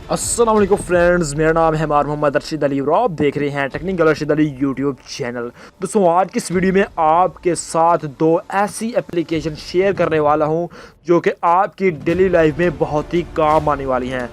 अस्सलाम वालेकुम फ्रेंड्स, मेरा नाम है MEHAR मुहम्मद अरशद अली और आप देख रहे हैं technical Arshad Ali YouTube channel. दोस्तों, आज की इस वीडियो में आपके साथ दो ऐसी एप्लीकेशन शेयर करने वाला हूं जो कि आपकी डेली लाइफ में बहुत ही काम आने वाली हैं।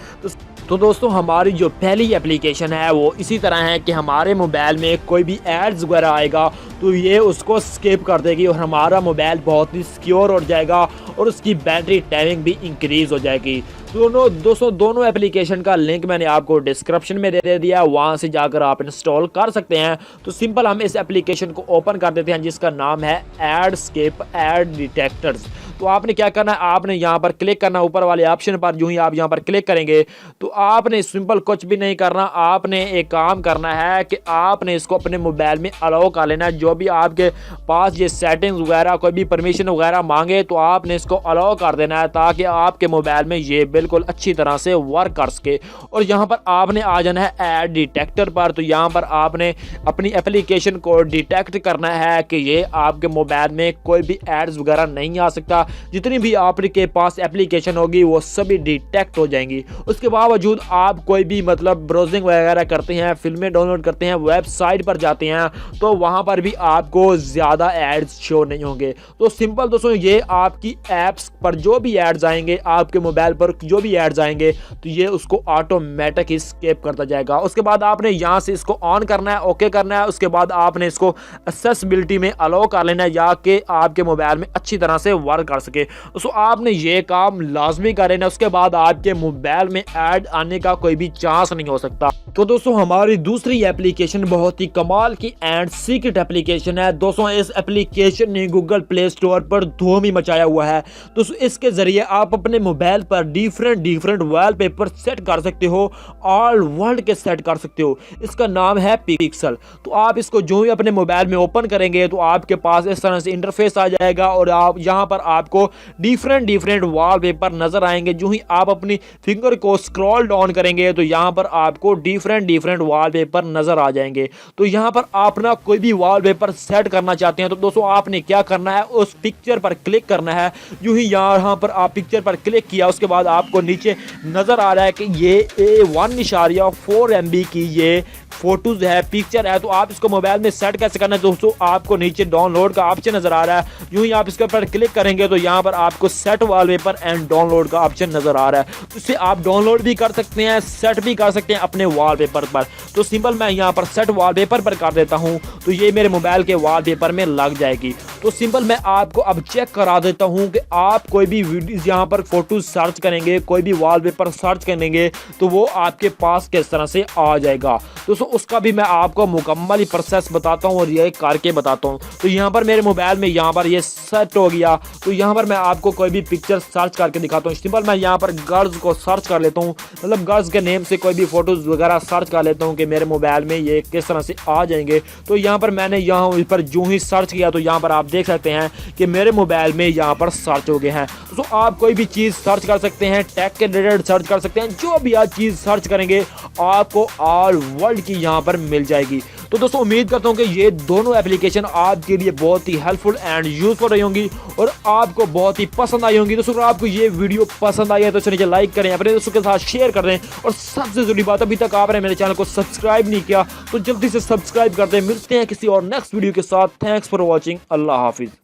तो दोस्तों, हमारी जो पहली एप्लीकेशन है वो इसी तरह है कि हमारे मोबाइल में कोई भी एड्स वगैरह आएगा तो ये उसको स्किप कर देगी और हमारा मोबाइल बहुत ही सिक्योर हो जाएगा और उसकी बैटरी टाइमिंग भी इंक्रीज़ हो जाएगी। दोनों एप्लीकेशन का लिंक मैंने आपको डिस्क्रिप्शन में दे दिया, वहाँ से जाकर आप इंस्टॉल कर सकते हैं। तो सिंपल हम इस एप्लीकेशन को ओपन कर देते हैं जिसका नाम है एड स्किप एड डिटेक्टर्स। तो आपने क्या करना है, आपने यहाँ पर क्लिक करना ऊपर वाले ऑप्शन पर। यूं ही आप यहाँ पर क्लिक करेंगे तो आपने सिंपल कुछ भी नहीं करना, आपने एक काम करना है कि आपने इसको अपने मोबाइल में अलाउ कर लेना है। जो भी आपके पास ये सेटिंग्स वगैरह कोई भी परमिशन वगैरह मांगे तो आपने इसको अलाउ कर देना है ताकि आपके मोबाइल में ये बिल्कुल अच्छी तरह से वर्क कर सके। और यहाँ पर आपने आ जाना है ऐड डिटेक्टर पर। तो यहाँ पर आपने अपनी एप्लीकेशन को डिटेक्ट करना है कि ये आपके मोबाइल में कोई भी एड्स वगैरह नहीं आ सकता। जितनी भी आपके पास एप्लीकेशन होगी वो सभी डिटेक्ट हो जाएंगी। उसके बावजूद आप कोई भी मतलब ब्राउजिंग वगैरह करते हैं, फिल्में डाउनलोड करते हैं, वेबसाइट पर जाते हैं तो वहाँ पर भी आपको ज़्यादा एड्स शो नहीं होंगे। तो सिंपल दोस्तों, ये आपकी ऐप्स पर जो भी एड्स आएंगे, आपके मोबाइल पर जो भी एड्स आएंगे तो ये उसको ऑटोमेटिक ही स्किप करता जाएगा। उसके बाद आपने यहाँ से इसको ऑन करना है, ओके करना है। उसके बाद आपने इसको एक्सेसिबिलिटी में अलाउ कर लेना है या कि आपके मोबाइल में अच्छी तरह से वर्क कर सके। तो आपने ये काम लाजमी कर लेना। उसके बाद आपके मोबाइल में ऐड आने का कोई भी चांस नहीं हो सकता। तो दोस्तों, हमारी दूसरी एप्लीकेशन बहुत ही कमाल की एंड सीक्रेट एप्लीकेशन है। दोस्तों, इस एप्लीकेशन ने गूगल प्ले स्टोर पर धूम ही मचाया हुआ है। दोस्तों, इसके जरिए आप अपने मोबाइल पर डिफरेंट वॉलपेपर सेट कर सकते हो, ऑल वर्ल्ड के सेट कर सकते हो। इसका नाम है पिक्सल। तो आप इसको जो ही अपने मोबाइल में ओपन करेंगे तो आपके पास इस तरह से इंटरफेस आ जाएगा और आप यहाँ पर आपको डिफरेंट वॉलपेपर नजर आएंगे। जो ही आप अपनी फिंगर को स्क्रॉल डाउन करेंगे तो यहाँ पर आपको डिफरेंट वॉलपेपर नजर आ जाएंगे। तो यहाँ पर आप ना कोई भी वॉलपेपर सेट करना चाहते हैं तो दोस्तों आपने क्या करना है, उस पिक्चर पर क्लिक करना है। जो ही यहाँ पर आप पिक्चर पर क्लिक किया उसके बाद आपको नीचे नजर आ रहा है कि ये 1.4 MB की ये फोटोज है, पिक्चर है। तो आप इसको मोबाइल में सेट कैसे करना है दोस्तों, आपको नीचे डाउनलोड का ऑप्शन नजर आ रहा है। यूं ही आप इसके ऊपर क्लिक करेंगे तो यहाँ पर आपको सेट वॉलपेपर एंड डाउनलोड का ऑप्शन नजर आ रहा है। तो इससे आप डाउनलोड भी कर सकते हैं, सेट भी कर सकते हैं अपने वॉलपेपर पर। तो सिंपल मैं यहाँ पर सेट वॉलपेपर पर कर देता हूँ तो ये मेरे मोबाइल के वॉलपेपर में लग जाएगी। तो सिंपल मैं आपको अब चेक करा देता हूँ कि आप कोई भी वीडियो यहाँ पर फोटोज सर्च करेंगे, कोई भी वॉलपेपर सर्च करेंगे तो वो आपके पास किस तरह से आ जाएगा। दोस्तों, उसका भी मैं आपको मुकम्मल ही प्रोसेस बताता हूँ और ये करके बताता हूँ। तो यहाँ पर मेरे मोबाइल में यहाँ पर ये सेट हो गया। तो यहाँ पर मैं आपको कोई भी पिक्चर सर्च करके दिखाता हूँ। सिंपल मैं यहाँ पर गर्ल्स को सर्च कर लेता हूँ, मतलब गर्ल्स के नेम से कोई भी फोटोज वगैरह सर्च कर लेता हूँ कि मेरे मोबाइल में ये किस तरह से आ जाएंगे। तो यहाँ पर मैंने यहाँ पर जो ही सर्च किया तो यहाँ पर आप देख सकते हैं कि मेरे मोबाइल में यहाँ पर सर्च हो गए हैं। तो आप कोई भी चीज़ सर्च कर सकते हैं, टेक के रिलेटेड सर्च कर सकते हैं, जो भी आप चीज़ सर्च करेंगे आपको ऑल वर्ल्ड की यहाँ पर मिल जाएगी। तो दोस्तों, उम्मीद करता हूँ कि ये दोनों एप्लीकेशन आपके लिए बहुत ही हेल्पफुल एंड यूजफुल रही होंगी और आपको बहुत ही पसंद आई होंगी। दोस्तों, अगर आपको ये वीडियो पसंद आई है तो इसे नीचे लाइक करें, अपने दोस्तों के साथ शेयर कर दें और सबसे जरूरी बात, अभी तक आपने मेरे चैनल को सब्सक्राइब नहीं किया तो जल्दी से सब्सक्राइब कर दें। मिलते हैं किसी और नेक्स्ट वीडियो के साथ। Thanks for watching. अल्लाह हाफिज़।